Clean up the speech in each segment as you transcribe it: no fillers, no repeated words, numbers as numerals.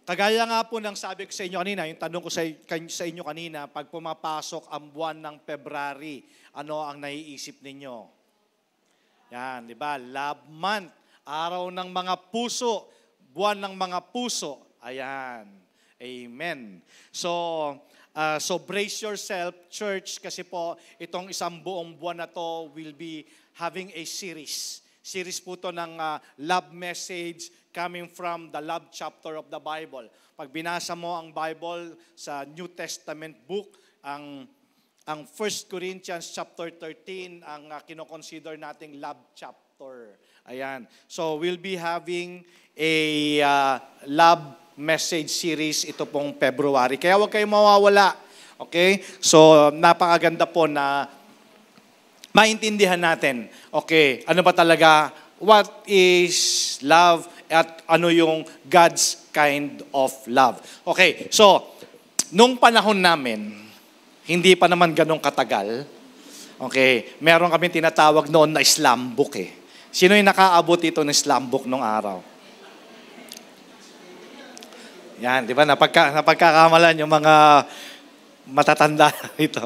Kagaya nga po ng sabi ko sa inyo kanina, yung tanong ko sa inyo kanina, pag pumapasok ang buwan ng February, ano ang naiisip ninyo? Yan, di ba? Love month, araw ng mga puso, buwan ng mga puso. Ayan. Amen. So brace yourself, church, kasi po itong isang buong buwan na to will be having a series. Series po to ng love message coming from the love chapter of the Bible. Pag binasa mo ang Bible sa New Testament book, ang 1 Corinthians chapter 13 ang kinoconsider nating love chapter. Ayan. So we'll be having a love message series ito pong February. Kaya huwag kayong mawawala. Okay? So napakaganda po na maintindihan natin. Okay, ano ba talaga? What is love? At ano yung God's kind of love? Okay, so, nung panahon namin, hindi pa naman ganong katagal, okay, meron kami tinatawag noon na Islam book eh. Sino yung nakaabot ito ng Islam book nung araw? Yan, di ba? Napagkakamalan yung mga matatanda ito.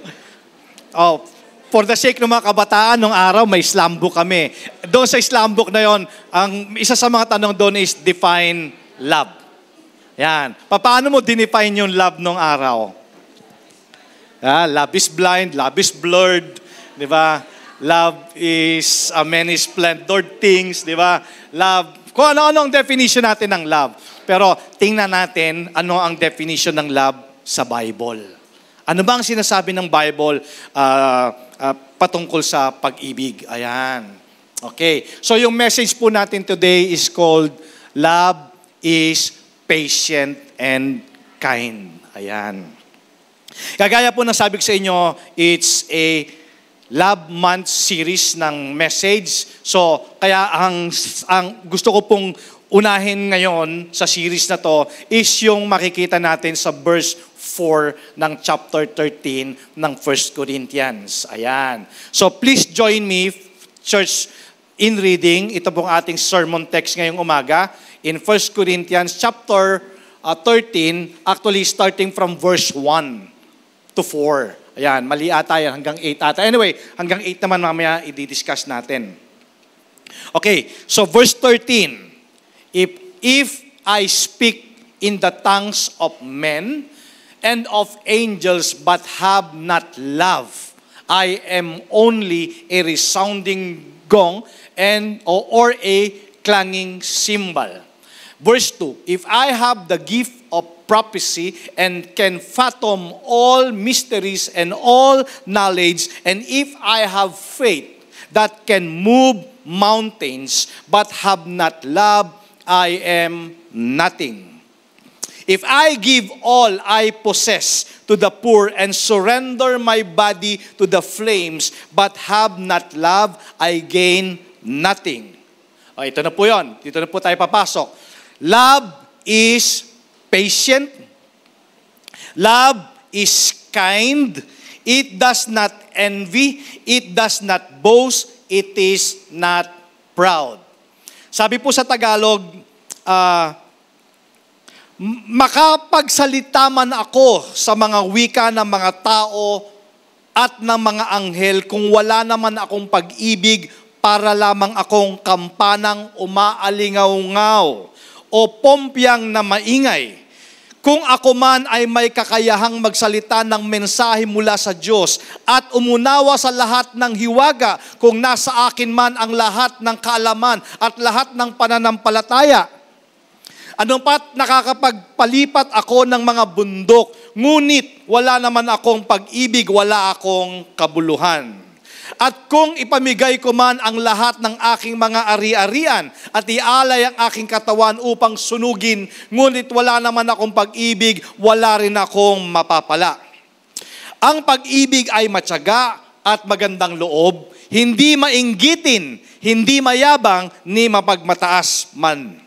Oh, for the sake ng mga kabataan, nung araw, may Islam book kami. Doon sa Islam book na yon, ang isa sa mga tanong doon is define love. Yan. Paano mo define yung love nung araw? Love is blind, love is blurred, di ba? Love is many splendored things, di ba? Love, kung ano-ano ang definition natin ng love. Pero tingnan natin ano ang definition ng love sa Bible. Ano ba ang sinasabi ng Bible patungkol sa pag-ibig? Ayan. Okay. So yung message po natin today is called Love is Patient and Kind. Ayan. Kagaya po ng sabi ko sa inyo, it's a Love Month series ng message. So kaya ang gusto ko pong unahin ngayon sa series na to is yung makikita natin sa verse 4 ng chapter 13 ng 1 Corinthians. Ayan. So please join me, church, in reading. Ito pong ating sermon text ngayong umaga in 1 Corinthians chapter 13, actually starting from verse 1 to 4. Ayan, mali ata yan, hanggang 8 ata. Anyway, hanggang 8 naman mamaya i-discuss natin. Okay, so verse 13. If I speak in the tongues of men and of angels but have not love, I am only a resounding gong or a clanging cymbal. Verse 2, if I have the gift of prophecy and can fathom all mysteries and all knowledge, and if I have faith that can move mountains but have not love, I am nothing. If I give all I possess to the poor and surrender my body to the flames, but have not love, I gain nothing. O, ito na po yun. Dito na po tayo papasok. Love is patient. Love is kind. It does not envy. It does not boast. It is not proud. Sabi po sa Tagalog, makapagsalita man ako sa mga wika ng mga tao at ng mga anghel kung wala naman akong pag-ibig, para lamang akong kampanang umaalingaw-ngaw o pompyang na maingay. Kung ako man ay may kakayahang magsalita ng mensahe mula sa Diyos at umunawa sa lahat ng hiwaga, kung nasa akin man ang lahat ng kaalaman at lahat ng pananampalataya, ano pat nakakapagpalipat ako ng mga bundok, ngunit wala naman akong pag-ibig, wala akong kabuluhan. At kung ipamigay ko man ang lahat ng aking mga ari-arian at ialay ang aking katawan upang sunugin, ngunit wala naman akong pag-ibig, wala rin akong mapapala. Ang pag-ibig ay matyaga at magandang loob, hindi mainggitin, hindi mayabang, ni mapagmataas man.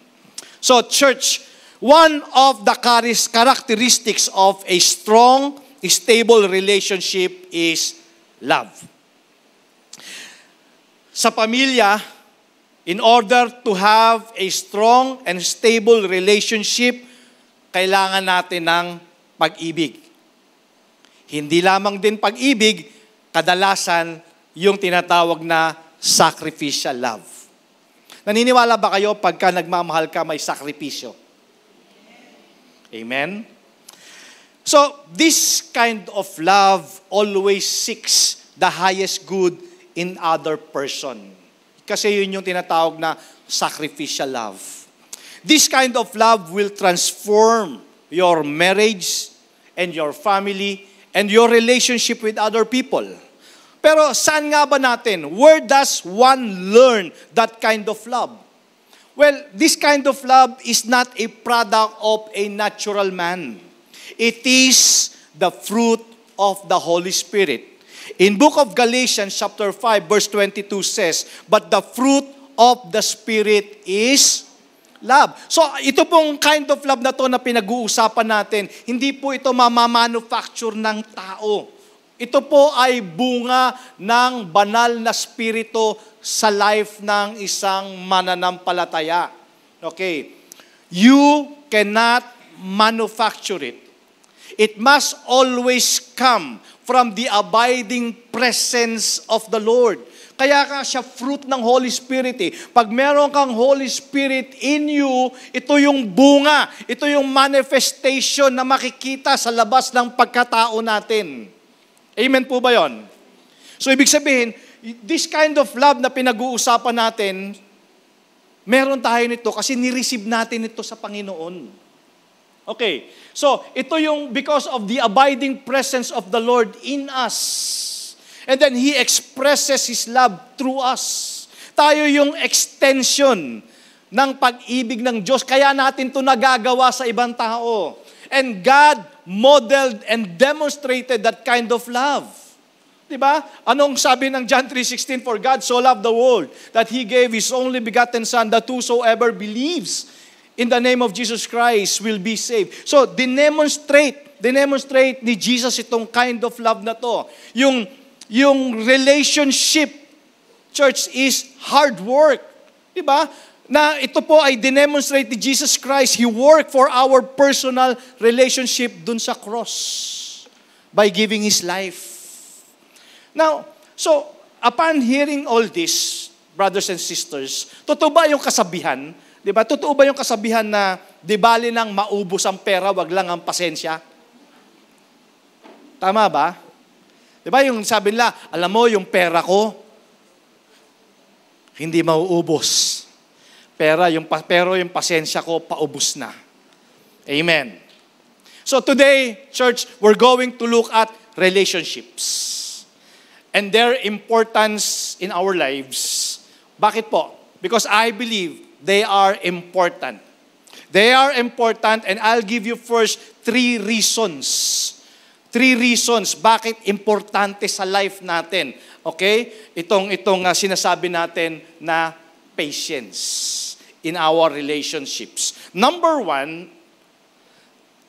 So church, one of the characteristics of a strong, stable relationship is love. Sa pamilya, in order to have a strong and stable relationship, kailangan natin ng pag-ibig. Hindi lamang din pag-ibig, kadalasan yung tinatawag na sacrificial love. Naniniwala ba kayo pagka nagmamahal ka may sakripisyo? Amen? So, this kind of love always seeks the highest good in other person. Kasi yun yung tinatawag na sacrificial love. This kind of love will transform your marriage and your family and your relationship with other people. Pero saan nga ba natin? Where does one learn that kind of love? Well, this kind of love is not a product of a natural man. It is the fruit of the Holy Spirit. In book of Galatians chapter 5 verse 22 says, "But the fruit of the Spirit is love." So ito pong kind of love na to na pinag-uusapan natin, hindi po ito mamamanufacture ng tao. Ito po ay bunga ng banal na spirito sa life ng isang mananampalataya. Okay. You cannot manufacture it. It must always come from the abiding presence of the Lord. Kaya ka siya fruit ng Holy Spirit eh. Pag meron kang Holy Spirit in you, ito yung bunga, ito yung manifestation na makikita sa labas ng pagkatao natin. Amen po ba yon? So ibig sabihin, this kind of love na pinag-uusapan natin, meron tayo nito kasi ni-receive natin ito sa Panginoon. Okay, so ito yung because of the abiding presence of the Lord in us. And then He expresses His love through us. Tayo yung extension ng pag-ibig ng Diyos. Kaya natin ito nagagawa sa ibang tao. And God modeled and demonstrated that kind of love. Diba? Anong sabi ng John 3:16? "For God so loved the world that He gave His only begotten Son, that whosoever believes in the name of Jesus Christ will be saved." So, dinemonstrate ni Jesus itong kind of love na to. Yung relationship, church, is hard work. Diba? Na ito po ay dinemonstrate ni Jesus Christ. He worked for our personal relationship dun sa cross by giving His life. Now, so, upon hearing all this, brothers and sisters, totoo ba yung kasabihan? Diba? Totoo ba yung kasabihan na di bali nang maubos ang pera, wag lang ang pasensya? Tama ba? Diba yung sabi nila, alam mo yung pera ko, hindi mauubos. Pero yung pasensya ko, paubos na. Amen. So today, church, we're going to look at relationships and their importance in our lives. Bakit po? Because I believe they are important. They are important, and I'll give you first 3 reasons. 3 reasons bakit importante sa life natin. Okay? Itong sinasabi natin na patience in our relationships. Number 1,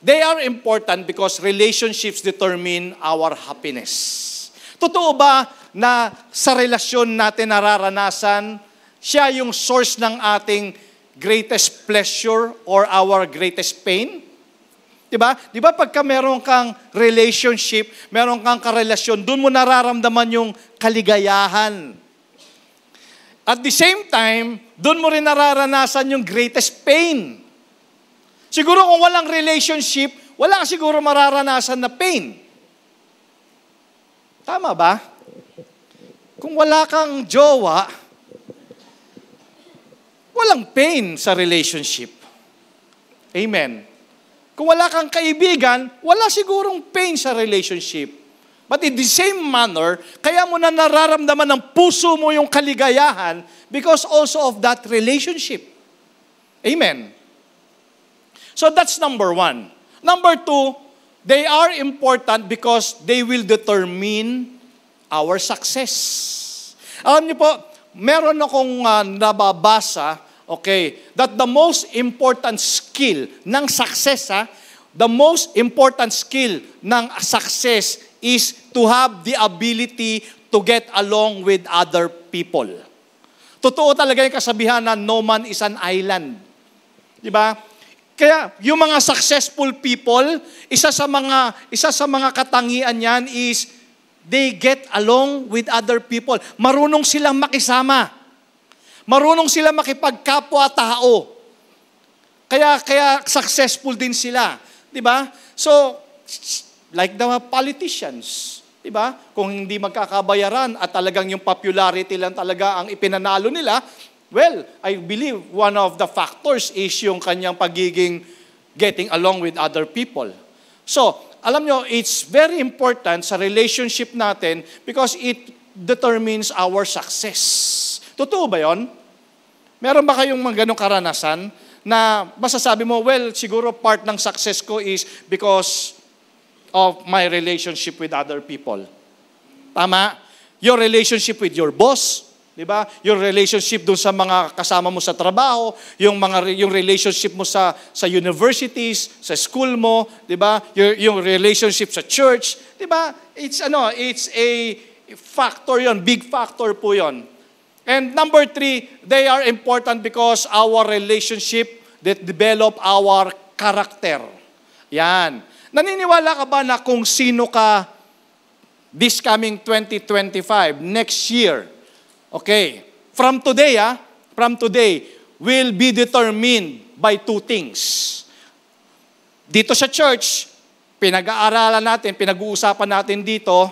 they are important because relationships determine our happiness. Totoo ba na sa relasyon natin nararanasan, siya yung source ng ating greatest pleasure or our greatest pain? Diba? Diba pagka meron kang relationship, meron kang karelasyon, doon mo nararamdaman yung kaligayahan. At the same time, doon mo rin nararanasan yung greatest pain. Siguro kung walang relationship, wala ka siguro mararanasan na pain. Tama ba? Kung wala kang jowa, walang pain sa relationship. Amen. Kung wala kang kaibigan, wala sigurong pain sa relationship. But in the same manner, kaya mo na nararamdaman ng puso mo yung kaligayahan because also of that relationship. Amen. So that's number 1. Number 2, they are important because they will determine our success. Alam niyo po, meron akong nababasa, that the most important skill ng success, the most important skill ng success is to have the ability to get along with other people. Totoo talaga yung kasabihan na no man is an island. Diba? Kaya yung mga successful people, isa sa mga katangian niyan is they get along with other people. Marunong silang makisama. Marunong silang makipagkapwa-tao. Kaya successful din sila, 'di ba? So like the politicians, 'di ba? Kung hindi magkakabayaran at talagang yung popularity lang talaga ang ipinanalo nila, well, I believe one of the factors is yung kanyang pagiging getting along with other people. So, alam nyo, it's very important sa relationship natin because it determines our success. Totoo ba yon? Meron ba kayong mga ganong karanasan na masasabi mo, well, siguro part ng success ko is because of my relationship with other people. Tama? Your relationship with your boss, di ba? Your relationship dun sa mga kasama mo sa trabaho, yung relationship mo sa universities, sa school mo, di ba? Yung relationship sa church, di ba? It's a factor 'yon, big factor po 'yon. And number 3, they are important because our relationship that develop our character. Yan. Naniniwala ka ba na kung sino ka this coming 2025, next year, okay, from today, will be determined by 2 things. Dito sa church, pinag-aaralan natin, pinag-uusapan natin dito,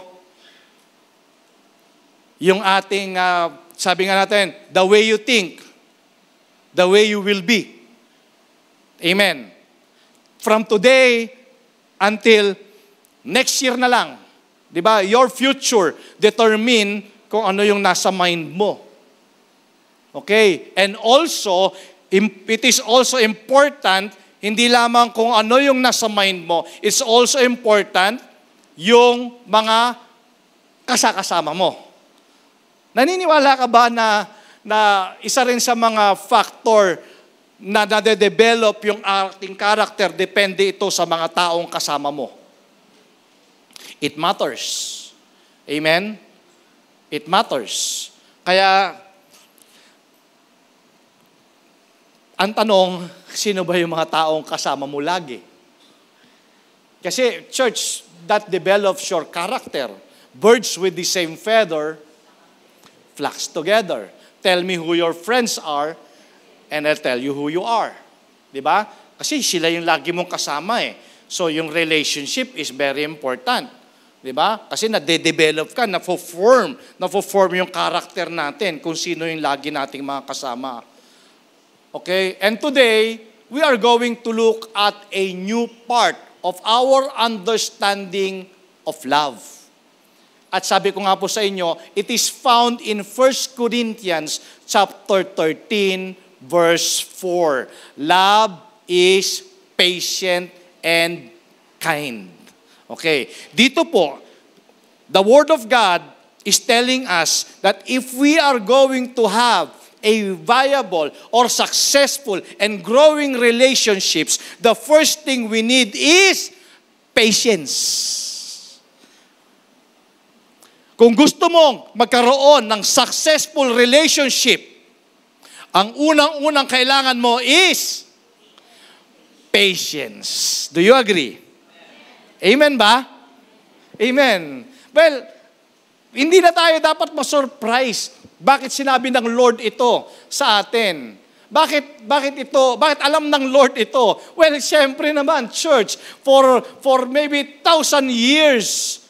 yung ating, sabi nga natin, the way you think, the way you will be. Amen. From today until next year na lang, di ba? Your future determine kung ano yung nasa mind mo. Okay? And also, it is also important, hindi lamang kung ano yung nasa mind mo, it's also important yung mga kasakasama mo. Naniniwala ka ba na isa rin sa mga factor na nade-develop yung ating character, depende ito sa mga taong kasama mo? It matters. Amen? It matters. Kaya, ang tanong, sino ba yung mga taong kasama mo lagi? Kasi, church, that develops your character. Birds with the same feather flocks together. Tell me who your friends are, and I'll tell you who you are. Diba? Kasi sila yung lagi mong kasama eh. So, yung relationship is very important. Diba? Kasi nade-develop ka, na-form yung character natin kung sino yung lagi nating mga kasama. Okay? And today, we are going to look at a new part of our understanding of love. At sabi ko nga po sa inyo, it is found in 1 Corinthians chapter 13, verse 4. Love is patient and kind. Okay. Dito po, the Word of God is telling us that if we are going to have a viable or successful and growing relationships, the first thing we need is patience. Kung gusto mong magkaroon ng successful relationship, ang unang-unang kailangan mo is patience. Do you agree? Amen ba? Amen. Well, hindi na tayo dapat ma-surprise. Bakit sinabi ng Lord ito sa atin? Bakit ito? Bakit alam ng Lord ito? Well, siyempre naman, church, for maybe 1,000 years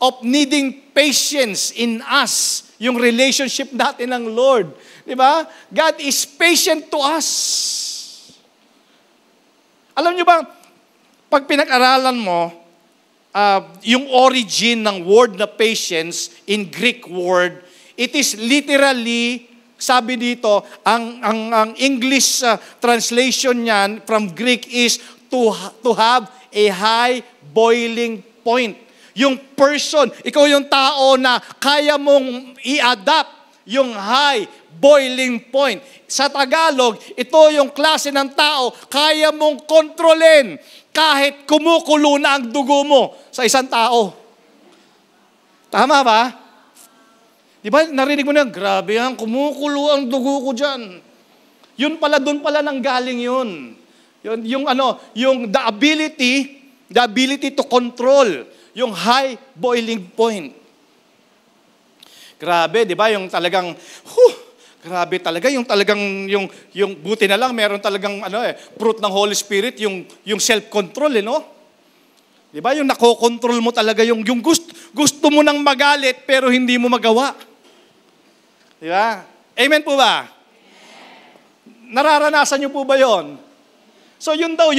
of needing patience in us, yung relationship natin ng Lord. Di ba? God is patient to us. Alam nyo ba, pag pinag-aralan mo, yung origin ng word na patience in Greek word, it is literally, sabi dito, ang English translation niyan from Greek is to have a high boiling point. Yung person, ikaw yung tao na kaya mong i-adapt yung high boiling point. Sa Tagalog, ito yung klase ng tao, kaya mong kontrolin kahit kumukulo na ang dugo mo sa isang tao. Tama ba? Di ba, narinig mo na, grabe yan, kumukulo ang dugo ko dyan. Yun pala, doon pala nang galing yun. Yung the ability to control, yung high boiling point. Grabe, di ba? Yung talagang, grabe talaga, yung talagang, yung buti na lang, meron talagang, fruit ng Holy Spirit, yung self-control, no? Di ba? Yung nakokontrol mo talaga, yung gusto mo nang magalit, pero hindi mo magawa. Di ba? Amen po ba? Nararanasan niyo po ba yon? So yun daw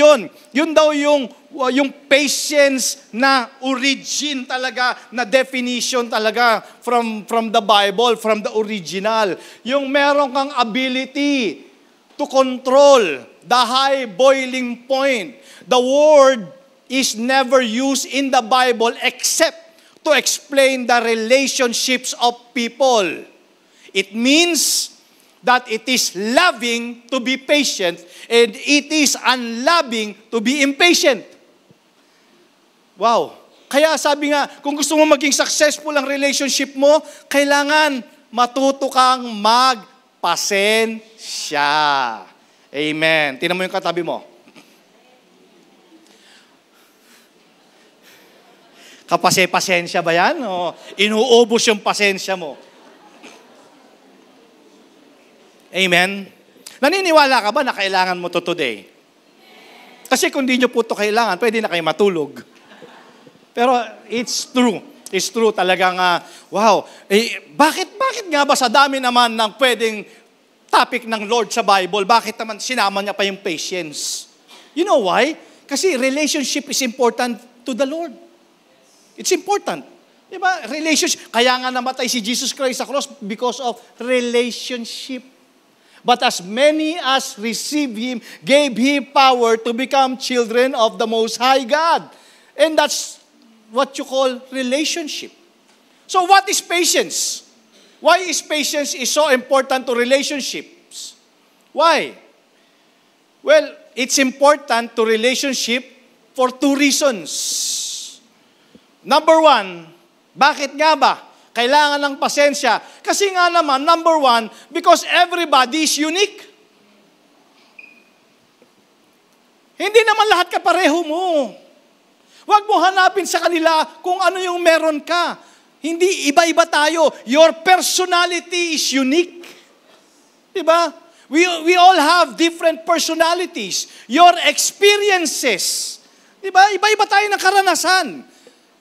yung patience na origin talaga, na definition talaga from the Bible, from the original. Yung meron kang ability to control the high boiling point. The word is never used in the Bible except to explain the relationships of people. It means that it is loving to be patient and it is unloving to be impatient. Wow. Kaya sabi nga, kung gusto mo maging successful ang relationship mo, kailangan matuto kang magpasensya. Amen. Tingnan mo yung katabi mo. Kapase-pasensya ba yan? O inuubos yung pasensya mo? Amen? Naniniwala ka ba na kailangan mo to today? Kasi kung di nyo po to kailangan, pwede na kayo matulog. Pero it's true. It's true talagang, wow. Bakit nga ba sa dami naman ng pwedeng topic ng Lord sa Bible, bakit naman sinama niya pa yung patience? You know why? Kasi relationship is important to the Lord. It's important. Diba? Relationship. Kaya nga namatay si Jesus Christ sa cross because of relationship. But as many as received Him, gave Him power to become children of the Most High God. And that's what you call relationship. So what is patience? Why is patience so important to relationships? Why? Well, it's important to relationship for two reasons. Number one, bakit nga ba kailangan ng pasensya? Kasi nga naman, number one, because everybody is unique. Hindi naman lahat kapareho mo. Huwag mo hanapin sa kanila kung ano yung meron ka. Hindi, iba-iba tayo. Your personality is unique. Diba? We all have different personalities. Your experiences. Diba? Iba-iba tayo ng karanasan.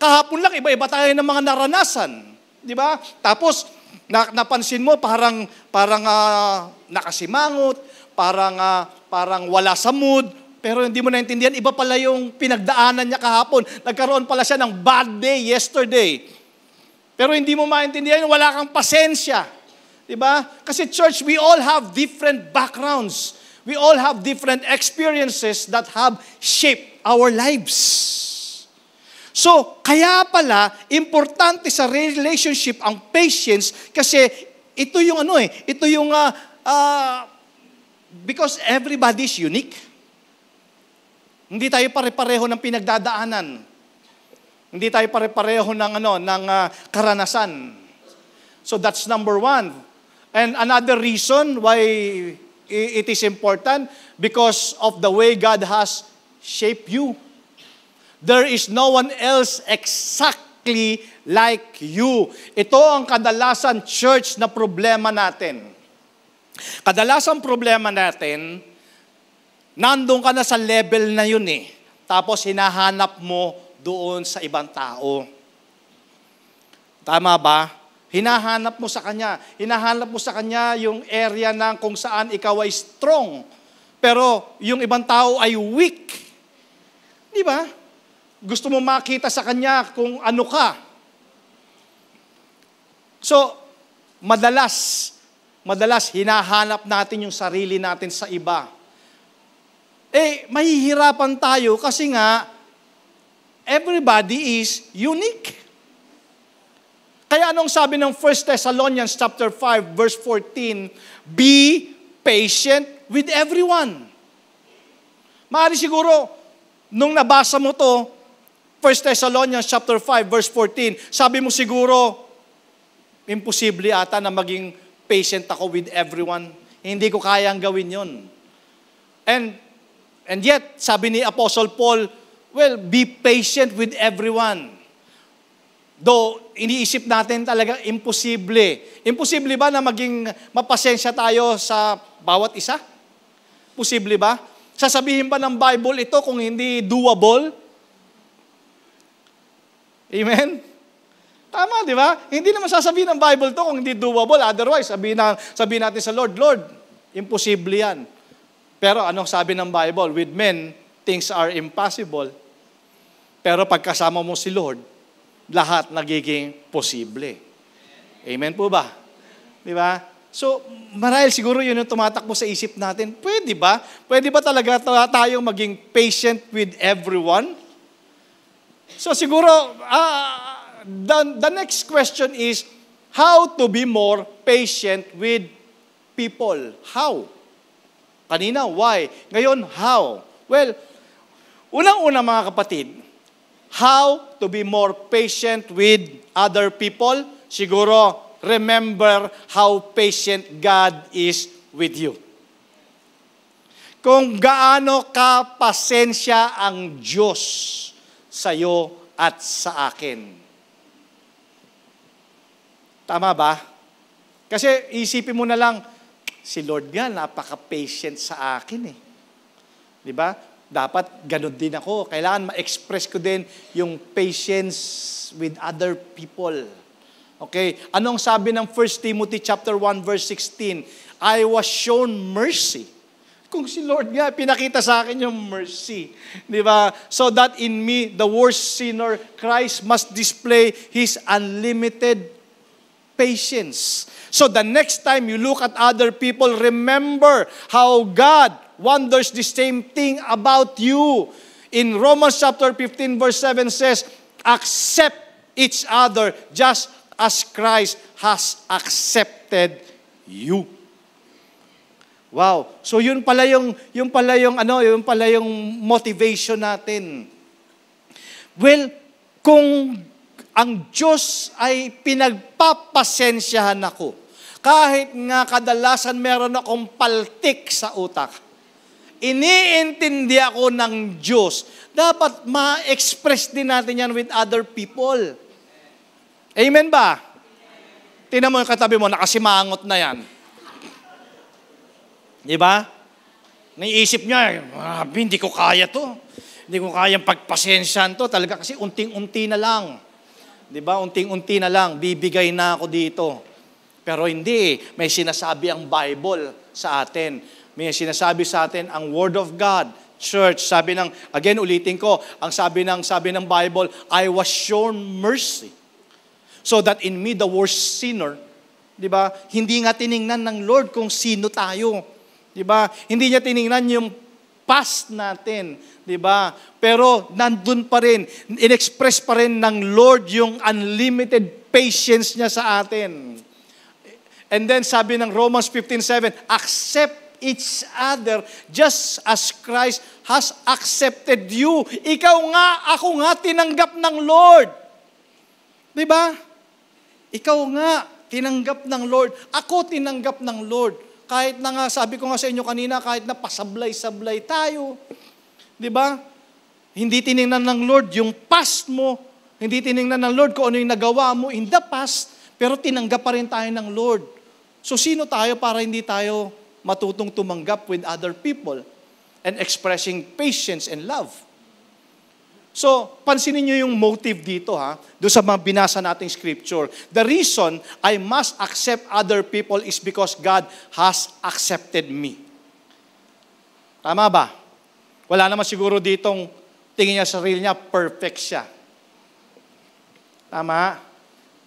Kahapon lang, iba-iba tayo ng mga naranasan. Di ba? Tapos, napansin mo, parang nakasimangot, parang wala sa mood, pero hindi mo naintindihan, iba pala yung pinagdaanan niya kahapon. Nagkaroon pala siya ng bad day yesterday. Pero hindi mo maintindihan, wala kang pasensya. Di ba? Kasi church, we all have different backgrounds. We all have different experiences that have shaped our lives. So, kaya pala, importante sa relationship ang patience kasi ito yung because everybody is unique. Hindi tayo pare-pareho ng pinagdadaanan. Hindi tayo pare-pareho ng karanasan. So that's number one. And another reason why it is important because of the way God has shaped you. There is no one else exactly like you. Ito ang kadalasan church na problema natin. Kadalasan problema natin, nandun ka na sa level na yun eh. Tapos hinahanap mo doon sa ibang tao. Tama ba? Hinahanap mo sa kanya. Hinahanap mo sa kanya yung area na kung saan ikaw ay strong. Pero yung ibang tao ay weak. Di ba? Gusto mo makita sa kanya kung ano ka. So, madalas hinahanap natin yung sarili natin sa iba. Mahihirapan tayo kasi nga, everybody is unique. Kaya anong sabi ng 1 Thessalonians chapter 5, verse 14, be patient with everyone. Maaari siguro, nung nabasa mo to, 1 Thessalonians chapter 5, verse 14, sabi mo siguro, imposible ata na maging patient ako with everyone. Hindi ko kayang gawin yon. And And yet, sabi ni Apostle Paul, well, be patient with everyone. Though, iniisip natin talaga imposible. Imposible ba na maging mapasensya tayo sa bawat isa? Posible ba? Sasabihin ba ng Bible ito kung hindi doable? Amen? Tama, di ba? Hindi naman sasabihin ng Bible to kung hindi doable. Otherwise, sabihin natin sa Lord, Lord, imposible yan. Pero anong sabi ng Bible? With men, things are impossible. Pero pagkasama mo si Lord, lahat nagiging posible. Amen po ba? Di ba? So, marahil siguro yun yung tumatakbo sa isip natin. Pwede ba? Pwede ba talaga tayong maging patient with everyone? So siguro, the next question is, how to be more patient with people? How? Kanina, why? Ngayon, how? Well, unang-una mga kapatid, how to be more patient with other people? Siguro, remember how patient God is with you. Kung gaano kapasensya ang Diyos sa'yo at sa akin. Tama ba? Kasi isipin mo na lang, si Lord nga, napaka-patient sa akin eh. Di ba? Dapat ganun din ako. Kailangan ma-express ko din yung patience with other people. Okay? Anong sabi ng 1 Timothy chapter 1 verse 16? I was shown mercy. Kung si Lord nga, pinakita sa akin yung mercy. Di ba? So that in me, the worst sinner, Christ must display His unlimited patience. So the next time you look at other people, remember how God wonders the same thing about you. In Romans chapter 15 verse 7 says, accept each other just as Christ has accepted you. Wow. So yun pala yung motivation natin. Well, kung ang Diyos ay pinagpapasensyahan ako, kahit nga kadalasan meron akong paltik sa utak, iniintindi ako ng Diyos, dapat ma-express din natin yan with other people. Amen ba? Tingnan mo yung katabi mo, nakasimangot na yan. Di ba? Naiisip niya, hindi ko kaya to. Hindi ko kayang pagpasensyahan to. Talaga kasi unting-unti na lang. Di ba? Unting-unti na lang. Bibigay na ako dito. Pero hindi. May sinasabi ang Bible sa atin. May sinasabi sa atin ang Word of God. Church, sabi ng, again, ulitin ko, ang sabi ng Bible, I was shown mercy. So that in me, the worst sinner, di ba? Hindi nga tiningnan ng Lord kung sino tayo. Di ba? Hindi niya tiningnan yung past natin. Di ba? Pero nandun pa rin, in-express pa rin ng Lord yung unlimited patience niya sa atin. And then sabi ng Romans 15:7, accept each other just as Christ has accepted you. Ikaw nga, ako nga tinanggap ng Lord. Di ba? Ikaw nga tinanggap ng Lord. Ako tinanggap ng Lord. Kahit na nga, sabi ko nga sa inyo kanina, kahit na pasablay-sablay tayo. Di ba? Hindi tiningnan ng Lord yung past mo. Hindi tiningnan ng Lord kung ano yung nagawa mo in the past. Pero tinanggap pa rin tayo ng Lord. So sino tayo para hindi tayo matutong tumanggap with other people and expressing patience and love? So, pansinin nyo yung motive dito doon sa mga binasa nating scripture. The reason I must accept other people is because God has accepted me. Tama ba? Wala naman siguro ditong tingin niya sa sarili niya, perfect siya. Tama?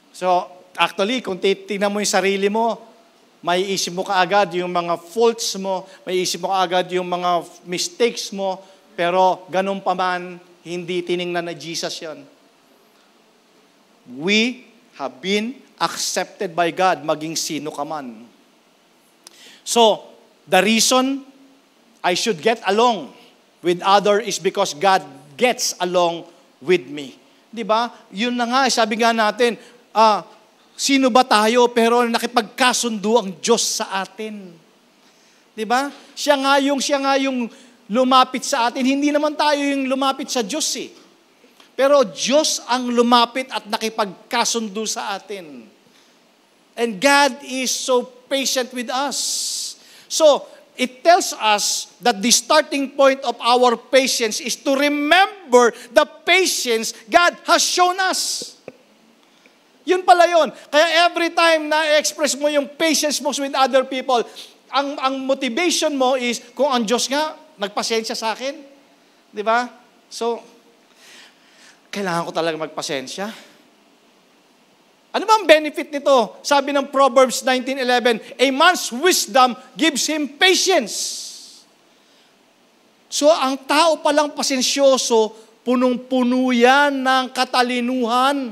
So, actually, kung titignan mo yung sarili mo, may isip mo kaagad yung mga faults mo, may isip mo kaagad yung mga mistakes mo, pero ganun pa man, hindi tiningnan na Jesus yan. We have been accepted by God, maging sino ka man. So, the reason I should get along with other is because God gets along with me. Di ba? Yun na nga, sabi nga natin, sino ba tayo pero nakipagkasundo ang Diyos sa atin? Di ba? Siya nga yung lumapit sa atin. Hindi naman tayo yung lumapit sa Diyos eh. Pero Diyos ang lumapit at nakipagkasundo sa atin. And God is so patient with us. So, it tells us that the starting point of our patience is to remember the patience God has shown us. Yun pala yun. Kaya every time na express mo yung patience mo with other people, ang motivation mo is, kung ang Diyos nga, nagpasensya sa akin. Di ba? So, kailangan ko talaga magpasensya. Ano ba ang benefit nito? Sabi ng Proverbs 19:11, a man's wisdom gives him patience. So, ang tao palang pasensyoso, punong-puno yan ng katalinuhan.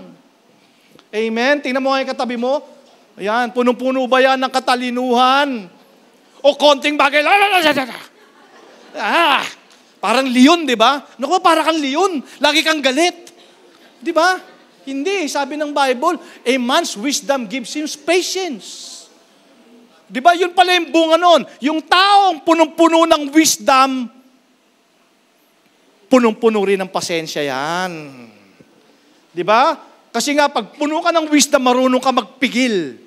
Amen? Tingnan mo nga yung katabi mo. Ayan, punong-puno ba yan ng katalinuhan? O konting bagay, parang leon, di ba? Naku, parang kang leon. Lagi kang galit. Di ba? Hindi. Sabi ng Bible, a man's wisdom gives him patience. Di ba? Yun pala yung bunga nun. Yung taong punong-puno ng wisdom, punong-puno rin ng pasensya yan. Di ba? Kasi nga, pag puno ka ng wisdom, marunong ka magpigil.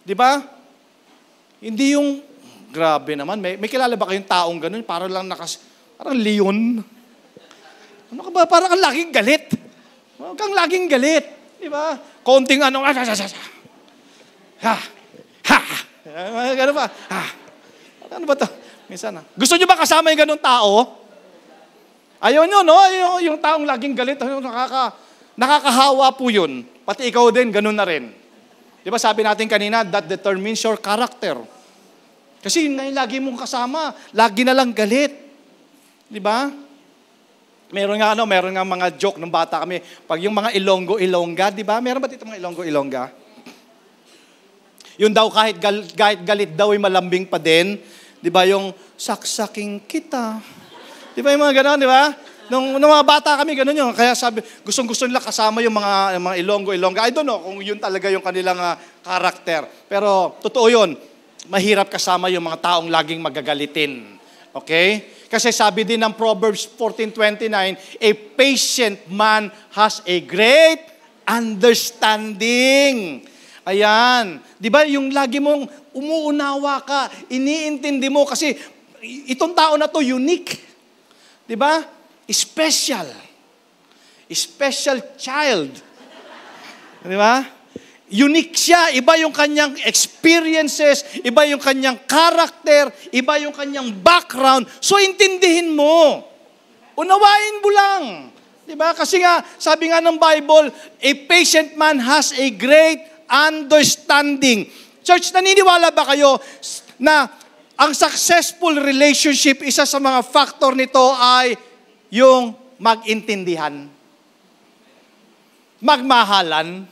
Di ba? Hindi yung, grabe naman, may kilala ba kayong taong ganun? Parang lang parang leon. Ano ka ba? Parang kang laging galit. Huwag kang laging galit. Di ba? Konting anong, gano'n ba? Ano ba ito? Minsan gusto nyo ba kasama yung ganun tao? Ayaw nyo, no? Yung taong laging galit, nakakahawa po yun. Pati ikaw din, ganun na rin. Di ba sabi natin kanina, that determines your character. Kasi yun na yung lagi mong kasama. Lagi na lang galit. Di ba? Meron nga mga joke nung bata kami. Pag yung mga Ilonggo-Ilongga, di ba? Meron ba dito mga Ilonggo-Ilongga? Yun daw kahit galit daw ay malambing pa din. Di ba yung saksaking kita. Di ba yung mga gano'n, di ba? Nung mga bata kami, gano'n yun. Kaya sabi, gustong-gusto nila kasama yung mga Ilonggo-Ilongga. I don't know kung yun talaga yung kanilang karakter. Pero totoo yun, mahirap kasama yung mga taong laging magagalitin. Okay? Kasi sabi din ng Proverbs 14:29, a patient man has a great understanding. Ayan. Di ba yung lagi mong umuunawa ka, iniintindi mo kasi itong tao na to unique. Di ba? Special. Special child. Di ba? Unique siya. Iba yung kanyang experiences, iba yung kanyang character, iba yung kanyang background. So, intindihin mo. Unawain mo lang. Di ba? Kasi nga, sabi nga ng Bible, a patient man has a great understanding. Church, naniniwala ba kayo na ang successful relationship, isa sa mga factor nito ay yung mag-intindihan. Magmahalan.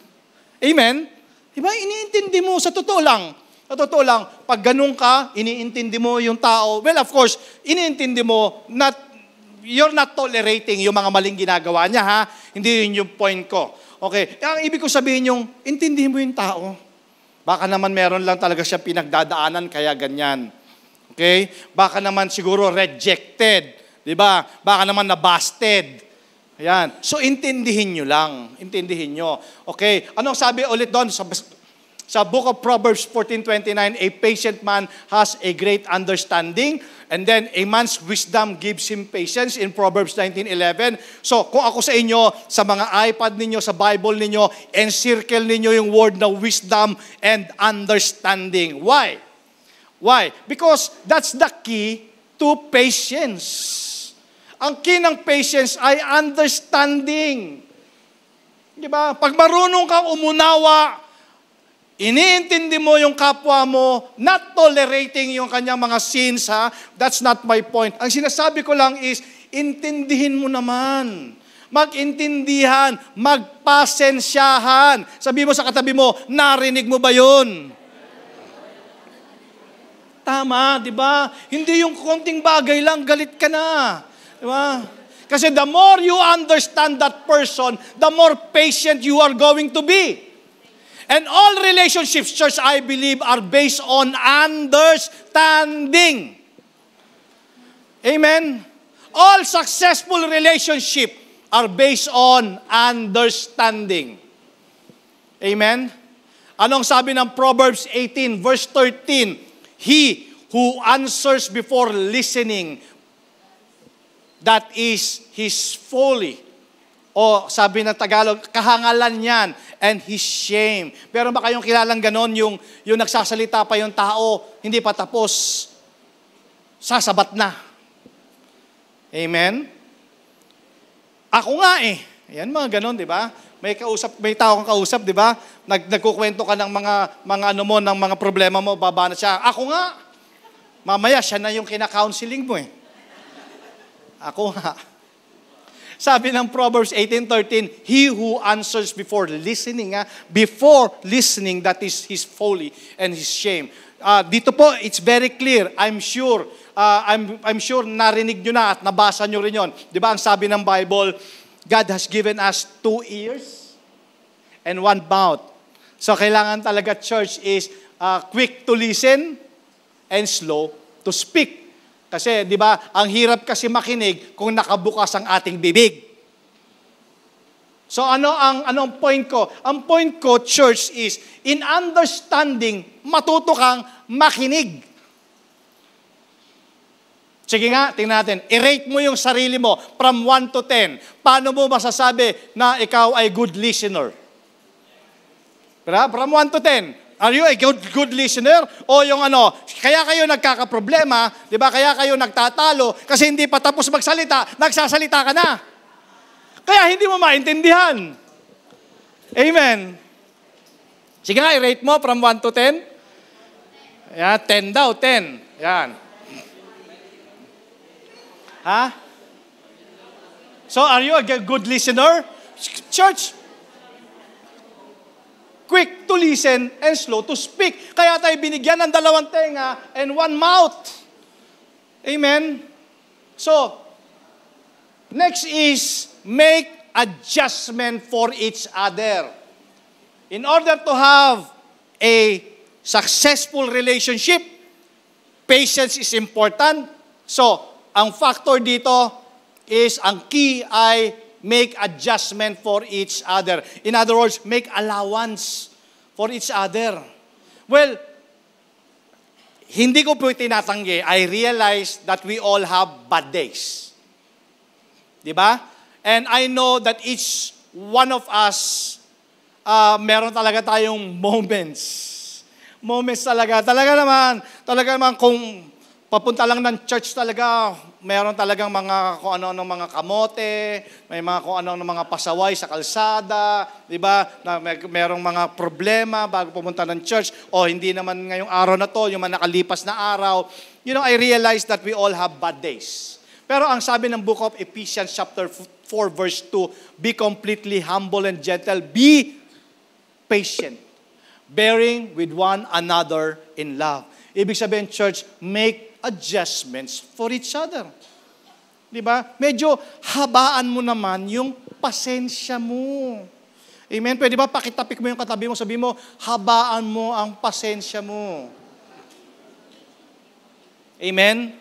Amen? Diba? Iniintindi mo sa totoo lang. Sa totoo lang, pag ganun ka, iniintindi mo yung tao. Well, of course, iniintindi mo, you're not tolerating yung mga maling ginagawa niya, ha? Hindi yun yung point ko. Okay. Ang ibig ko sabihin yung, intindihin mo yung tao. Baka naman meron lang talaga siya pinagdadaanan, kaya ganyan. Okay? Baka naman siguro rejected. Diba? Baka naman na-busted. Ayan. So, intindihin nyo lang. Intindihin nyo. Okay. Anong sabi ulit doon? Sa book of Proverbs 14:29, a patient man has a great understanding. And then, a man's wisdom gives him patience in Proverbs 19:11. So, kung ako sa inyo, sa mga iPad ninyo, sa Bible ninyo, encircle ninyo yung word na wisdom and understanding. Why? Why? Because that's the key to patience. Ang key ng patience ay understanding. Di ba? Pag marunong kang umunawa, iniintindi mo yung kapwa mo, not tolerating yung kanyang mga sins, ha? That's not my point. Ang sinasabi ko lang is, intindihin mo naman. Mag-intindihan, magpasensyahan. Sabi mo sa katabi mo, narinig mo ba yun? Tama, di ba? Hindi yung konting bagay lang, galit ka na. Di ba? Kasi the more you understand that person, the more patient you are going to be. And all relationships, church, I believe, are based on understanding. Amen? All successful relationship are based on understanding. Amen? Anong sabi ng Proverbs 18 verse 13? He who answers before listening, that is his folly. O sabi ng Tagalog, kahangalan yan and his shame. Pero ba kayong kilalang ganon, yung nagsasalita pa yung tao, hindi pa tapos, sasabat na. Amen? Ako nga eh. Yan mga ganon, di ba? May tao kang kausap, di ba? Nagkukwento ka ng mga ano mo, ng mga problema mo, baba na siya. Ako nga. Mamaya, siya na yung kina-counseling mo eh. Ako nga. Sabi ng Proverbs 18:13, he who answers before listening, that is his folly and his shame. Dito po, it's very clear. I'm sure narinig nyo na at nabasa nyo rin yon. Di ba ang sabi ng Bible, God has given us 2 ears and 1 mouth. So kailangan talaga, church, is quick to listen and slow to speak. Kasi, di ba, ang hirap kasi makinig kung nakabukas ang ating bibig. So, anong point ko? Ang point ko, church, is in understanding, matuto kang makinig. Sige nga, tingnan natin. I-rate mo yung sarili mo from 1 to 10. Paano mo masasabi na ikaw ay good listener? From 1 to 10. Are you a good listener? O yung kaya kayo nagkakaproblema, di ba? Kaya kayo nagtatalo, kasi hindi pa tapos magsalita, nagsasalita ka na. Kaya hindi mo maintindihan. Amen. Sige nga, i-rate mo from 1 to 10. Yan, 10 daw, 10. Yan. Ha? So, are you a good listener? Church, quick to listen and slow to speak. Kaya tayo binigyan ng 2 tenga and 1 mouth. Amen? So, next is make adjustment for each other. In order to have a successful relationship, patience is important. So, ang factor dito is, ang key ay make adjustment for each other. In other words, make allowance for each other. Well, hindi ko po tinatanggi. I realize that we all have bad days. Diba? And I know that each one of us, meron talaga tayong moments. Moments talaga. Talaga naman kung papunta lang ng church talaga, meron talagang mga kung ano-ano mga kamote, may mga kung ano-ano mga pasaway sa kalsada, di ba? Na merong mga problema bago pumunta ng church, o hindi naman ngayong araw na to, yung mga nakalipas na araw. You know, I realize that we all have bad days. Pero ang sabi ng book of Ephesians chapter 4 verse 2, be completely humble and gentle, be patient, bearing with one another in love. Ibig sabihin, church, make adjustments for each other. Di ba? Medyo habaan mo naman yung pasensya mo. Amen? Pwede ba pakitapik mo yung katabi mo, sabi mo, habaan mo ang pasensya mo. Amen?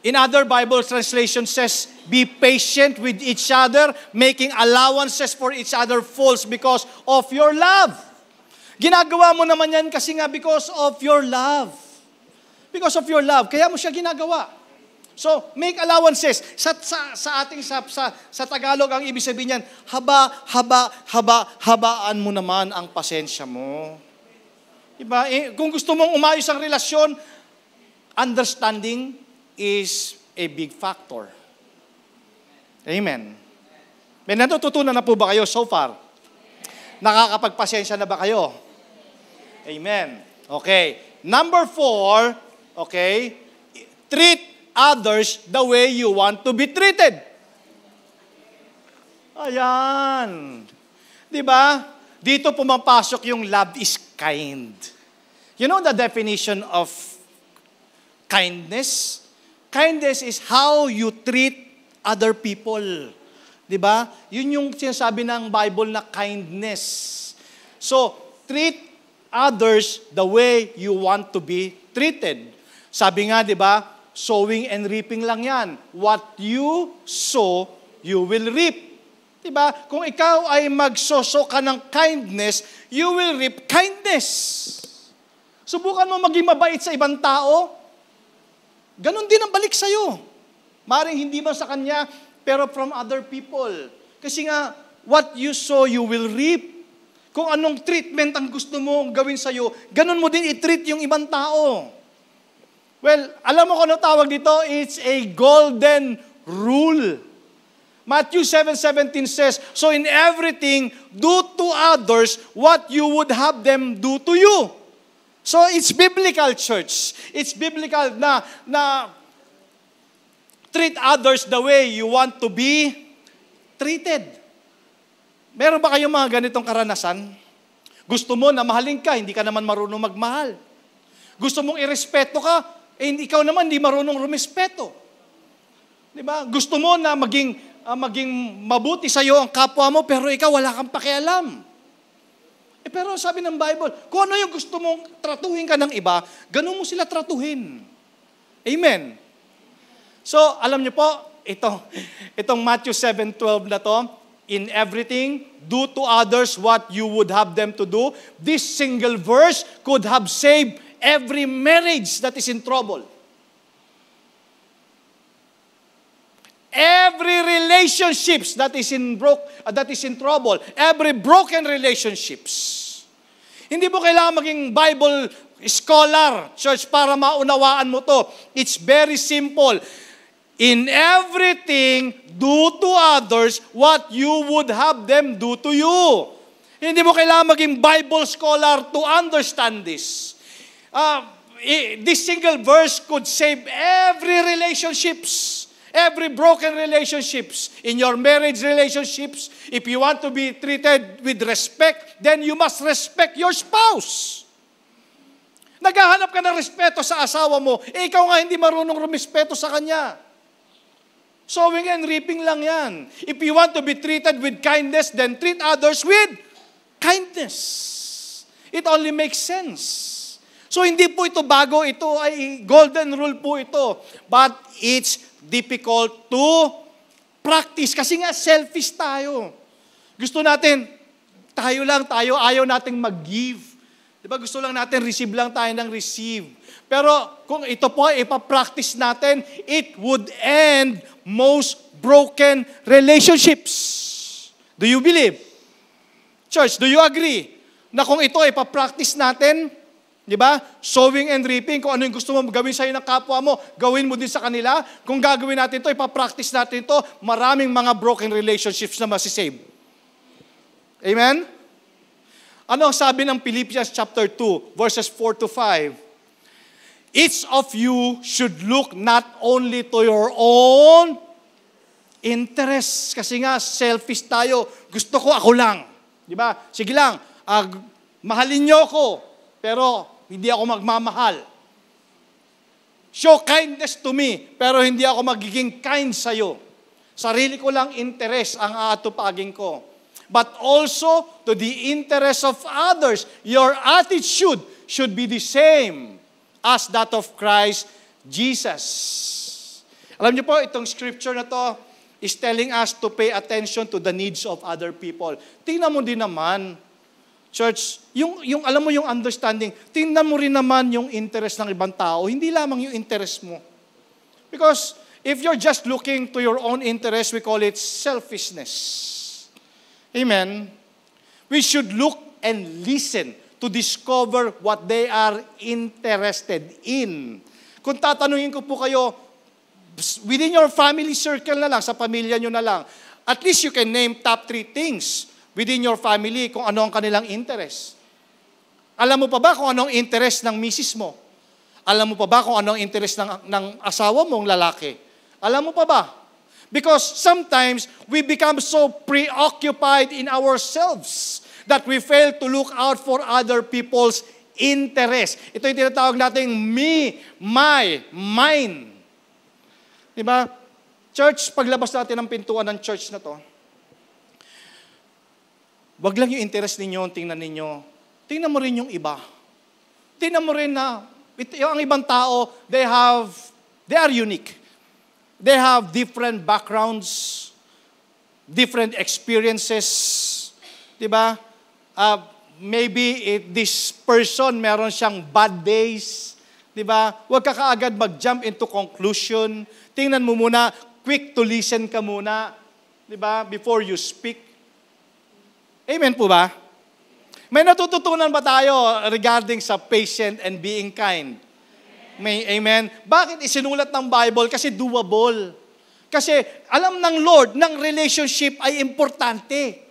In other Bible translation says, be patient with each other, making allowances for each other faults because of your love. Ginagawa mo naman yan kasi nga because of your love. Because of your love. Kaya mo siya ginagawa. So, make allowances. Sa Tagalog, ang ibig sabihin niyan, habaan mo naman ang pasensya mo. Diba? Kung gusto mong umayos ang relasyon, understanding is a big factor. Amen. May natututunan na po ba kayo so far? Nakakapagpasensya na ba kayo? Amen. Okay. Number 4, okay, treat others the way you want to be treated. Ayan. Diba? Dito pumapasok yung love is kind. You know the definition of kindness? Kindness is how you treat other people. Diba? Yun yung sinasabi ng Bible na kindness. So, treat others the way you want to be treated. Sabi nga, diba, Sowing and reaping lang yan. What you sow, you will reap. Diba? Kung ikaw ay magsoso ka ng kindness, you will reap kindness. Subukan mo maging mabait sa ibang tao, ganun din ang balik sa'yo. Maring hindi man sa kanya, pero from other people. Kasi nga, what you sow, you will reap. Kung anong treatment ang gusto mo gawin sa'yo, ganun mo din i-treat yung ibang tao. Well, alam mo kung ano tawag dito? It's a golden rule. Matthew 7:17 says, so in everything, do to others what you would have them do to you. So it's biblical, church. It's biblical na treat others the way you want to be treated. Meron ba kayong mga ganitong karanasan? Gusto mo na mahalin ka, hindi ka naman marunong magmahal. Gusto mong irespeto ka, ikaw naman hindi marunong rumespeto. Diba? Gusto mo na maging mabuti sa iyo ang kapwa mo, pero ikaw wala kang pakialam. Pero sabi ng Bible, kung ano yung gusto mong tratuhin ka ng iba, ganun mo sila tratuhin. Amen. So, alam niyo po, itong Matthew 7:12 na to, in everything, do to others what you would have them to do. This single verse could have saved every marriage that is in trouble. Every relationships that is in trouble, every broken relationships. Hindi mo kailangan maging Bible scholar, church, para maunawaan mo to. It's very simple. In everything, do to others what you would have them do to you. Hindi mo kailangan maging Bible scholar to understand this. This single verse could save every relationships. Every broken relationships, in your marriage relationships, if you want to be treated with respect, then you must respect your spouse. Naghahanap ka ng respeto sa asawa mo, ikaw nga hindi marunong rumespeto sa kanya. Sowing and reaping lang yan. If you want to be treated with kindness, then treat others with kindness. It only makes sense. So hindi po ito bago, ito ay golden rule po ito. But it's difficult to practice kasi nga selfish tayo. Gusto natin, tayo, ayaw nating mag-give. Diba? Gusto lang natin, receive lang tayo ng receive. Pero kung ito po ay ipapractice natin, it would end most broken relationships. Do you believe? Church, do you agree? Na kung ito ay ipapractice natin, di ba? Sowing and reaping, kung ano yung gusto mo gawin sa'yo ng kapwa mo, gawin mo din sa kanila. Kung gagawin natin ito, ipapractice natin ito, maraming mga broken relationships na masisave. Amen? Ano ang sabi ng Philippians chapter 2, verses 4 to 5? Each of you should look not only to your own interests. Kasi nga, selfish tayo. Gusto ko, ako lang. Di ba? Sige lang, mahalin niyo ako, pero hindi ako magmamahal. Show kindness to me, pero hindi ako magiging kind sa'yo. Sarili ko lang interest ang aatupagin ko. But also to the interest of others. Your attitude should be the same as that of Christ Jesus. Alam niyo po, itong scripture na to is telling us to pay attention to the needs of other people. Tingnan mo din naman, church, yung alam mo yung understanding, tingnan mo rin naman yung interest ng ibang tao, hindi lamang yung interest mo. Because if you're just looking to your own interest, we call it selfishness. Amen? We should look and listen to discover what they are interested in. Kung tatanungin ko po kayo, within your family circle na lang, sa pamilya nyo na lang, at least you can name top 3 things within your family kung ano ang kanilang interest. Alam mo pa ba kung ano ang interest ng misis mo? Alam mo pa ba kung ano ang interest ng asawa mong lalaki? Alam mo pa ba? Because sometimes we become so preoccupied in ourselves that we fail to look out for other people's interest. Ito yung tinatawag nating me, my, mine. Diba? Church, paglabas natin ng pintuan ng church na to, wag lang yung interest ninyo, tingnan ninyo. Tingnan mo rin yung iba. Tingnan mo rin na, ang ibang tao, they have They are unique. They have different backgrounds, different experiences. Diba? Maybe this person, meron siyang bad days. Diba? Huwag ka kaagad mag-jump into conclusion. Tingnan mo muna, quick to listen ka muna. Diba? Before you speak. Amen po ba? May natututunan ba tayo regarding sa patient and being kind? May amen? Bakit isinulat ng Bible? Kasi doable. Kasi alam ng Lord, ng relationship ay importante.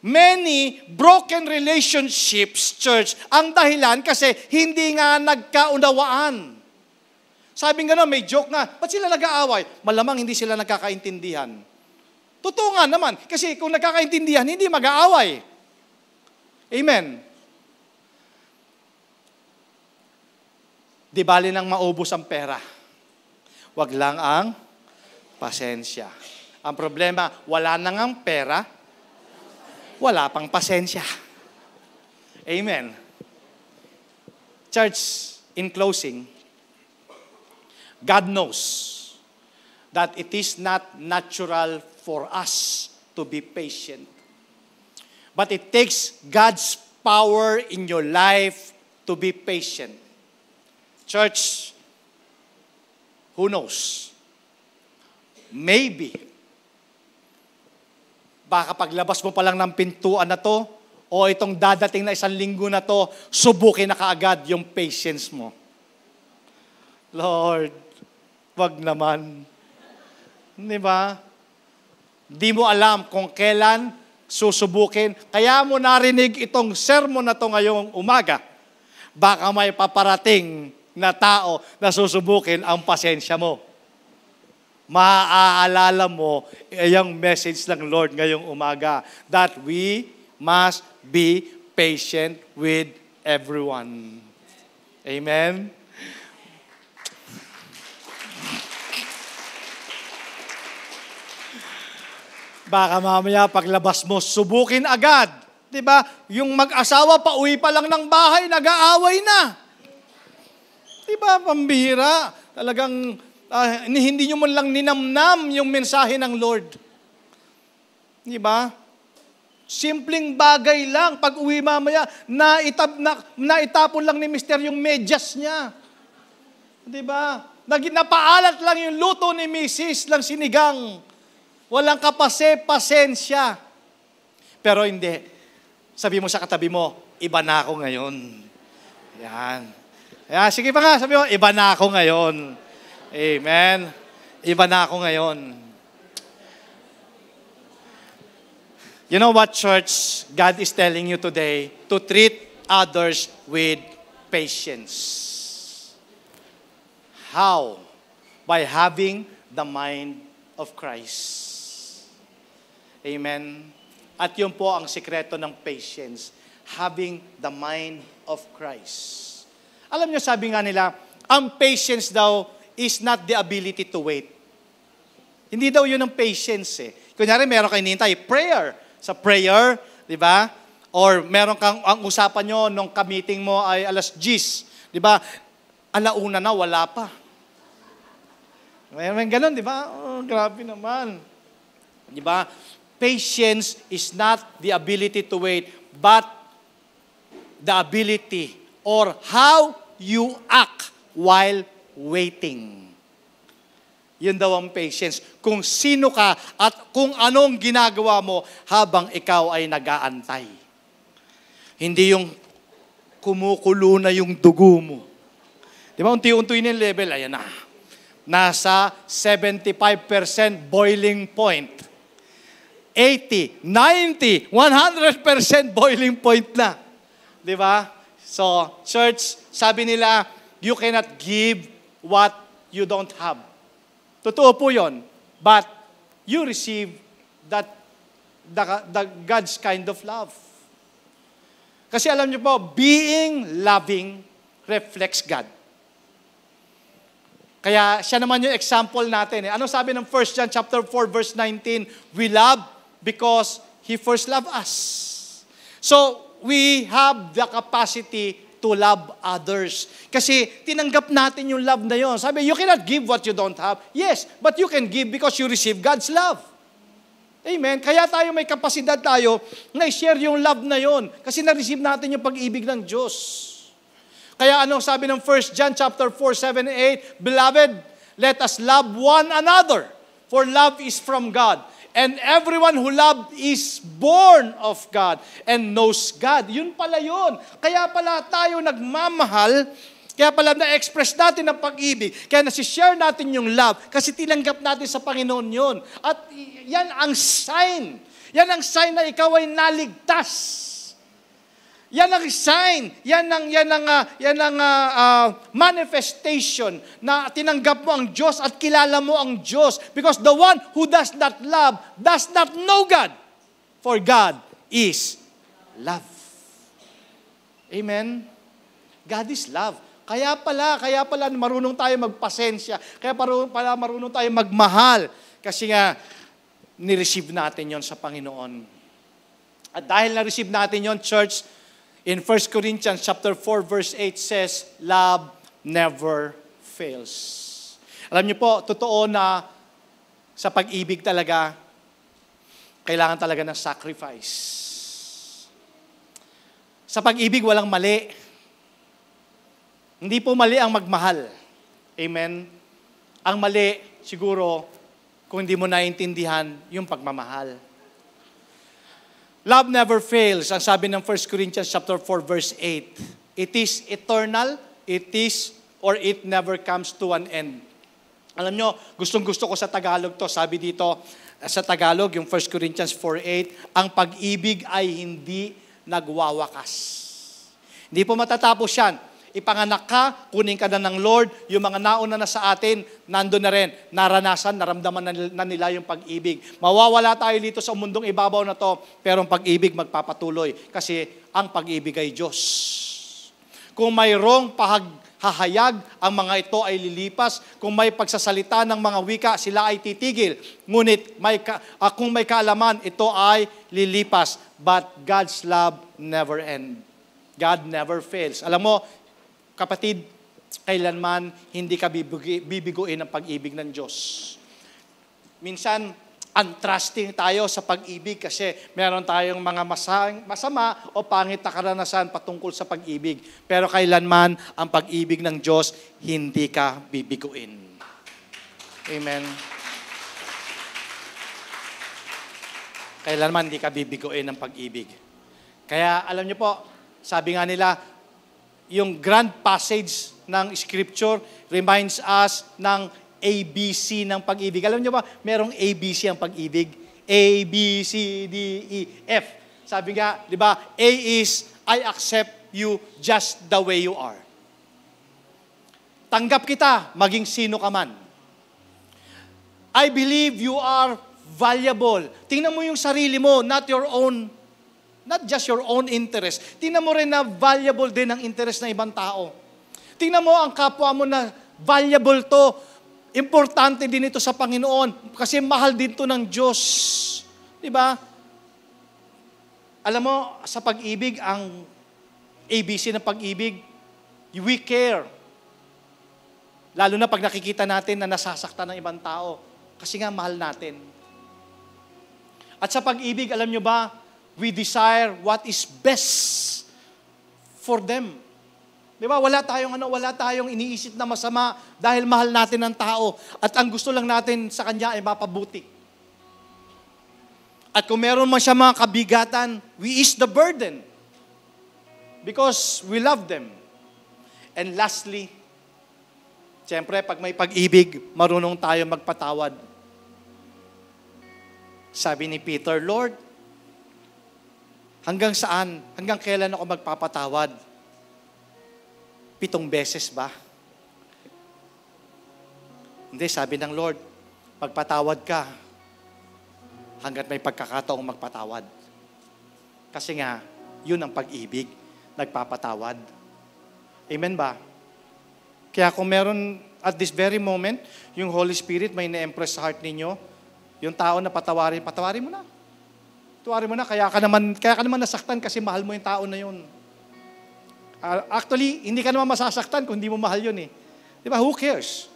Many broken relationships, church, ang dahilan kasi hindi nga nagkaunawaan. Sabi nga may joke nga, ba't sila nag-aaway? Malamang hindi sila nagkakaintindihan. Totoo nga naman, kasi kung nagkakaintindihan, hindi mag-aaway. Amen. Di bali nang maubos ang pera. Wag lang ang pasensya. Ang problema, wala nang ang pera, wala pang pasensya. Amen. Church, in closing, God knows that it is not natural for us to be patient. But it takes God's power in your life to be patient. Church, who knows? Maybe, baka paglabas mo pa lang ng pintuan na to, o itong dadating na 1 linggo na to, subukin na kaagad yung patience mo. Lord, wag naman. Di ba? Di mo alam kung kailan susubukin. Kaya mo narinig itong sermon na to ngayong umaga. Baka may paparating na tao na susubukin ang pasensya mo. Maaalala mo yung message ng Lord ngayong umaga that we must be patient with everyone. Amen? Baka mamaya paglabas mo, subukin agad. Diba? Yung mag-asawa, pauwi pa lang ng bahay, nag-aaway na. Diba? Pambihira. Talagang hindi nyo man lang ninamnam yung mensahe ng Lord. Diba? Simpleng bagay lang. Pag uwi mamaya, naitapon lang ni Mister yung medyas niya. Diba? Napaalat lang yung luto ni Mrs. lang sinigang. Walang pasensya. Pero hindi. Sabi mo sa katabi mo, iba na ako ngayon. Yan. Sige pa nga, sabi mo, iba na ako ngayon. Amen. Iba na ako ngayon. You know what, church? God is telling you today to treat others with patience. How? By having the mind of Christ. Amen. At yun po ang sikreto ng patience. Having the mind of Christ. Alam niyo, sabi nga nila, ang patience daw is not the ability to wait. Hindi daw yun ang patience eh. Kunyari, meron kayo hinihintay, prayer. Sa prayer, di ba? Or meron kang, ang usapan nyo nung ka-meeting mo ay 10:00, di ba? 1:00 na, wala pa. May ganun, di ba? Oh, grabe naman. Di ba? Patience is not the ability to wait, but the ability or how you act while waiting. Yun daw ang patience. Kung sino ka at kung anong ginagawa mo habang ikaw ay nag-aantay. Hindi yung kumukulo na yung dugo mo. Di ba? Unti-unti yung level, ayan na. Nasa 75% boiling point. 80, 90, 100% boiling point na. Di ba? So, church, sabi nila, you cannot give what you don't have. Totoo po yun. But you receive the God's kind of love. Kasi alam niyo po, being loving reflects God. Kaya siya naman yung example natin. Ano sabi ng 1 John chapter 4 verse 19? We love because He first loved us. So, we have the capacity to love others. Kasi tinanggap natin yung love na yon. Sabi, you cannot give what you don't have. Yes, but you can give because you receive God's love. Amen? Kaya tayo may kapasidad tayo na i-share yung love na yon. Kasi na-receive natin yung pag-ibig ng Diyos. Kaya ano sabi ng 1 John chapter 4, 7, 8, Beloved, let us love one another, for love is from God. And everyone who loves is born of God and knows God. Yun pala yun. Kaya pala tayo nagmamahal, kaya pala na-express natin ang pag-ibig, kaya nasi-share natin yung love, kasi tinanggap natin sa Panginoon yun. At yan ang sign. Yan ang sign na ikaw ay naligtas. Yan ang sign, yan ang manifestation na tinanggap mo ang Diyos at kilala mo ang Diyos. Because the one who does not love does not know God. For God is love. Amen? God is love. Kaya pala marunong tayo magpasensya. Kaya pala marunong tayo magmahal. Kasi nga, ni-receive natin yon sa Panginoon. At dahil na-receive natin yon, church, in 1 Corinthians chapter 4 verse 8 says, love never fails. Alam niyo po, totoo na sa pag-ibig talaga, kailangan talaga ng sacrifice. Sa pag-ibig, walang mali. Hindi po mali ang magmahal. Amen? Ang mali, siguro, kung hindi mo naiintindihan, yung pagmamahal. Love never fails. Ang sabi ng 1 Corinthians chapter 4 verse 8. It is eternal, it never comes to an end. Alam nyo, gustong-gusto ko sa Tagalog to. Sabi dito sa Tagalog, yung 1 Corinthians 4:8, ang pag-ibig ay hindi nagwawakas. Hindi po matatapos yan. Ipanganak ka, kunin ka na ng Lord, yung mga nauna na sa atin, nandun na rin, naranasan, naramdaman na nila yung pag-ibig. Mawawala tayo dito sa mundong ibabaw na to, pero ang pag-ibig magpapatuloy. Kasi ang pag-ibig ay Diyos. Kung mayroong hahayag, ang mga ito ay lilipas. Kung may pagsasalita ng mga wika, sila ay titigil. Ngunit kung may kaalaman, ito ay lilipas. But God's love never ends. God never fails. Alam mo, kapatid, kailanman hindi ka bibiguin ng pag-ibig ng Diyos. Minsan, untrusting tayo sa pag-ibig kasi meron tayong mga masama o pangit na karanasan patungkol sa pag-ibig. Pero kailanman ang pag-ibig ng Diyos, hindi ka bibiguin. Amen. Kailanman hindi ka bibiguin ng pag-ibig. Kaya alam niyo po, sabi nga nila, yung grand passage ng Scripture reminds us ng ABC ng pag-ibig. Alam niyo ba, merong ABC ang pag-ibig? A, B, C, D, E, F. Sabi nga, di ba, A is, I accept you just the way you are. Tanggap kita, maging sino ka man. I believe you are valuable. Tingnan mo yung sarili mo, not just your own interest. Tingnan mo rin na valuable din ang interest ng ibang tao. Tingnan mo ang kapwa mo na valuable to. Importante din ito sa Panginoon kasi mahal din to ng Diyos. Di ba? Alam mo, sa pag-ibig, ang ABC ng pag-ibig, we care. Lalo na pag nakikita natin na nasasaktan ng ibang tao kasi nga mahal natin. At sa pag-ibig, alam nyo ba, we desire what is best for them. Di ba? Wala tayong iniisip na masama dahil mahal natin ang tao at ang gusto lang natin sa kanya ay mapabuti. At kung meron man siya mga kabigatan, we ease the burden because we love them. And lastly, siyempre, pag may pag-ibig, marunong tayo magpatawad. Sabi ni Peter, Lord, hanggang saan? Hanggang kailan ako magpapatawad? 7 beses ba? Hindi, sabi ng Lord, magpatawad ka hanggat may pagkakataong magpatawad. Kasi nga, yun ang pag-ibig, nagpapatawad. Amen ba? Kaya kung meron at this very moment, yung Holy Spirit may na-impress sa heart ninyo, yung tao na patawarin mo na. Tuwarin mo na, kaya ka naman nasaktan kasi mahal mo yung tao na yun. Actually, hindi ka naman masasaktan kung hindi mo mahal yun eh. Di ba? Who cares?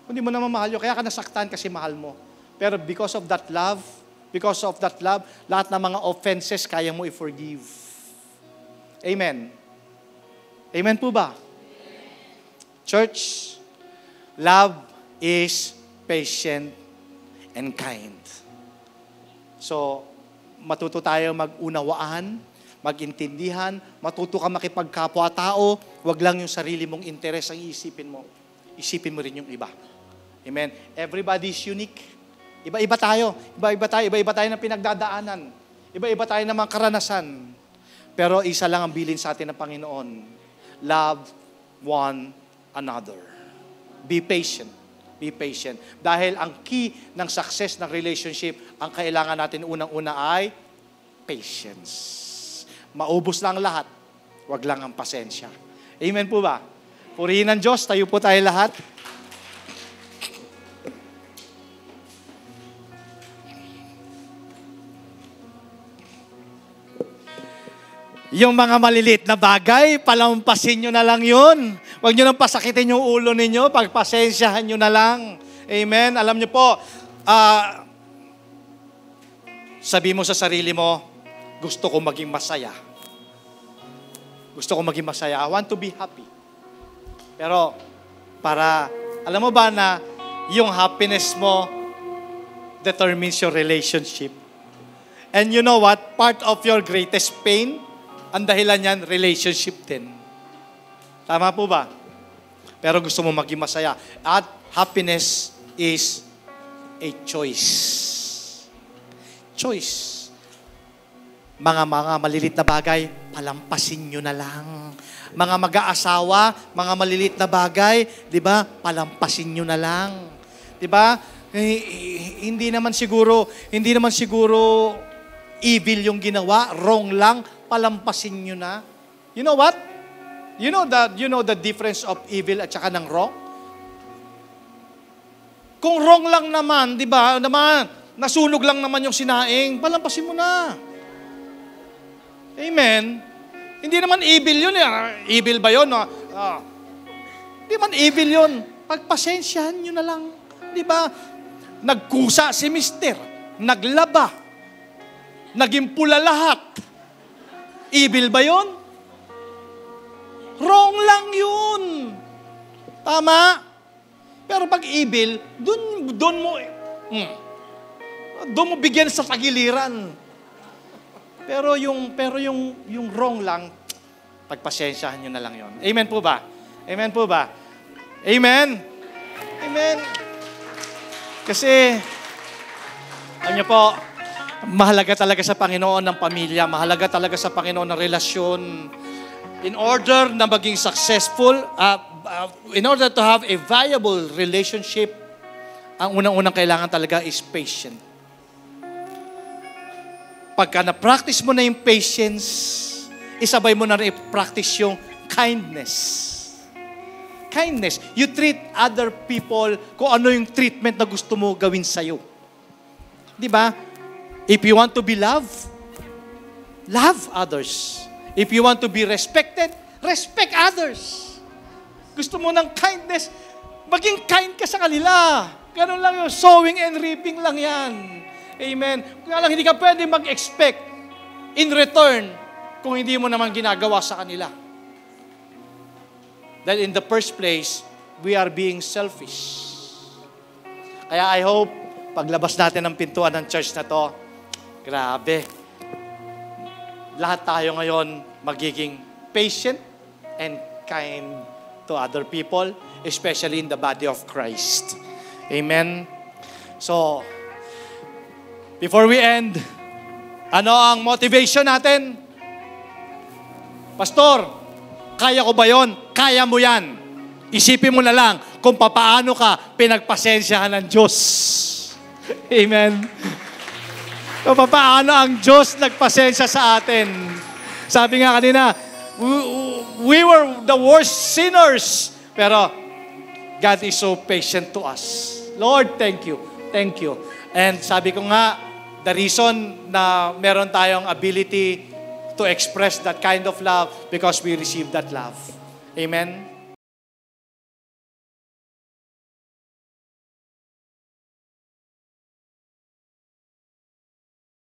Kung hindi mo naman mahal yun, kaya ka nasaktan kasi mahal mo. Pero because of that love, lahat ng mga offenses kaya mo i-forgive. Amen. Amen po ba? Church, love is patient and kind. So, matuto tayo mag-unawaan, mag-intindihan, matuto ka makipagkapwa-tao, wag lang yung sarili mong interes ang iisipin mo. Isipin mo rin yung iba. Amen. Everybody is unique. Iba-iba tayo. Iba-iba tayo ng pinagdadaanan. Iba-iba tayo ng mga karanasan. Pero isa lang ang bilin sa atin ng Panginoon. Love one another. Be patient. Be patient. Dahil ang key ng success ng relationship, ang kailangan natin unang-una ay patience. Maubos lang lahat. Wag lang ang pasensya. Amen po ba? Purihin ng Diyos. Tayo po tayo lahat. Yung mga maliliit na bagay, palampasin nyo na lang yun. Huwag nyo nang pasakitin yung ulo ninyo, pagpasensyahan nyo na lang. Amen? Alam nyo po, sabi mo sa sarili mo, gusto ko maging masaya. Gusto ko maging masaya. I want to be happy. Pero, alam mo ba na yung happiness mo determines your relationship. And you know what? Part of your greatest pain, ang dahilan yan, relationship din. Tama po ba? Pero gusto mo maging masaya. At happiness is a choice. Choice. Mga malilit na bagay, palampasin nyo na lang. Mga mag-aasawa, mga malilit na bagay, di ba? Palampasin nyo na lang. Di ba? Hindi naman siguro evil yung ginawa, wrong lang, palampasin nyo na. You know what? You know the difference of evil at saka ng wrong? Kung wrong lang naman, di ba? Nasunog lang naman yung sinaing, palampasin mo na. Amen? Hindi naman evil yun. Evil ba yun? Hindi naman evil yun. Pagpasensyahan nyo na lang. Di ba? Nagkusa si mister. Naglaba. Naging pula lahat. Evil ba yun? Wrong lang yun. Tama? Pero pag evil, doon mo bigyan sa tagiliran. Pero yung wrong lang, pagpasensyahan nyo na lang yun. Amen po ba? Amen po ba? Amen? Amen. Kasi, alam niyo po, mahalaga talaga sa Panginoon ng pamilya, mahalaga talaga sa Panginoon ng relasyon. In order na maging successful, in order to have a viable relationship, ang unang-unang kailangan talaga is patient. Pagka na-practice mo na yung patience, isabay mo na rin i-practice yung kindness. Kindness. You treat other people kung ano yung treatment na gusto mo gawin sa'yo. Di ba? If you want to be loved, love others. If you want to be respected, respect others. Gusto mo ng kindness, maging kind ka sa kanila. Ganun lang yung sowing and reaping lang yan. Amen. Kaya lang hindi ka pwede mag-expect in return kung hindi mo naman ginagawa sa kanila. Dahil in the first place, we are being selfish. Kaya I hope, paglabas natin ng pintuan ng church na to, grabe. Lahat tayo ngayon magiging patient and kind to other people, especially in the body of Christ. Amen? So, before we end, ano ang motivation natin? Pastor, kaya ko ba yon? Kaya mo yan. Isipin mo na lang kung papaano ka pinagpasensyahan ng Diyos. Amen. Kung papaano ang Diyos nagpasensya sa atin. Sabi nga kanina, we were the worst sinners. Pero God is so patient to us. Lord, thank you. Thank you. And sabi ko nga, the reason na meron tayong ability to express that kind of love because we receive that love. Amen?